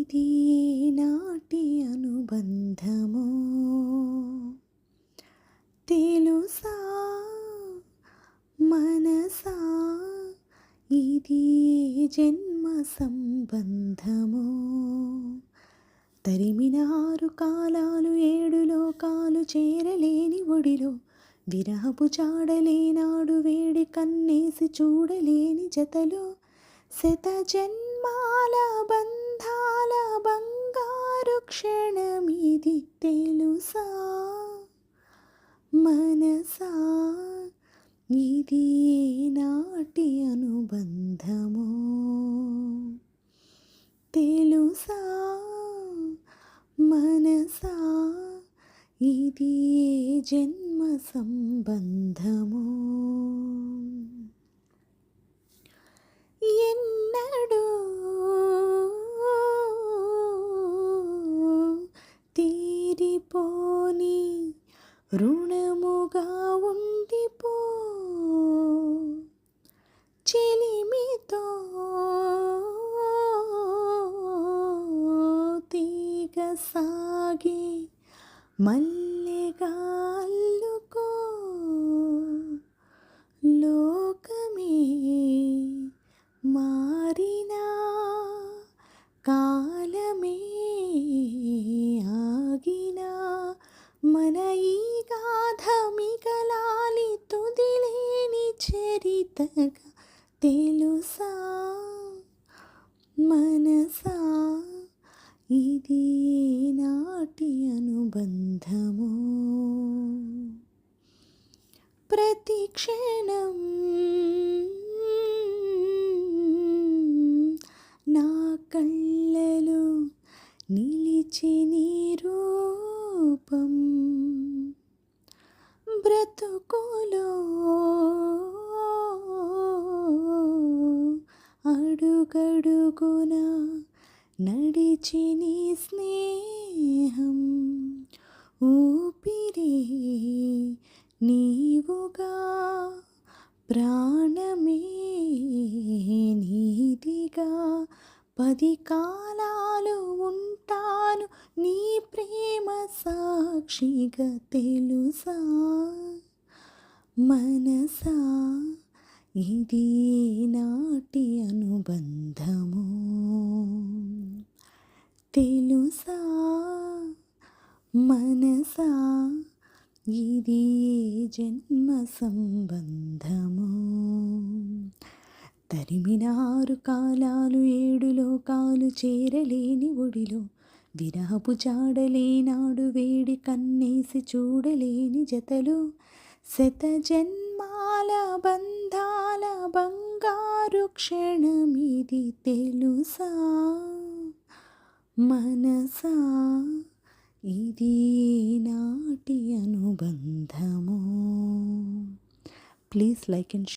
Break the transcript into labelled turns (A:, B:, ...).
A: ఇది నాటి అనుబంధము తెలుసా మనసా ఇది జన్మ సంబంధము తరిమిన 6 కాలాలు 7 లోకాలు చేరలేని ఒడిలో విరహపు చాడలేనాడు వేడి కన్నేసి చూడలేని జతలో శత జన్మాల బంధాల బంగారు క్షణమిది తెలుసా మనసా ఇది నాటి అనుబంధము తెలుసా మనసా ఇది జన్మ సంబంధము ఎన్నడూ తీరిపోని రుణముగా ఉండిపో చెలిమితో తీగ సాగే మల్లెగా అల్లుకో లోకమే మారినా కాలమే ఆగినా మన ఈ గాథ మిగలాలి తుదిలేని చరితగా తెలుసా మనసా ఇది నాటి అనుబంధము ప్రతి క్షణం నా కళ్ళలో నిలిచి నీ రూపం బ్రతుకులో అడుగడుగున నడిచి నీ స్నేహం ఊపిరి నీవుగా ప్రాణమే నీదిగా 10 కాలాలు ఉంటాను నీ ప్రేమ సాక్షిగా తెలుసా మనసా ఇది నాటి అనుబంధము తెలుసా మనసా ఇది జన్మ సంబంధము తరిమిన 6 కాలాలు 7 లోకాలు చేరలేని ఒడిలో విరహపు చాడలేనాడు వేడి కన్నేసి చూడలేని జతలో శత జన్మాల బంధాల బంగారు క్షణమిది తెలుసా మనసా ఇది నాటి అనుబంధము ప్లీజ్ లైక్ అండ్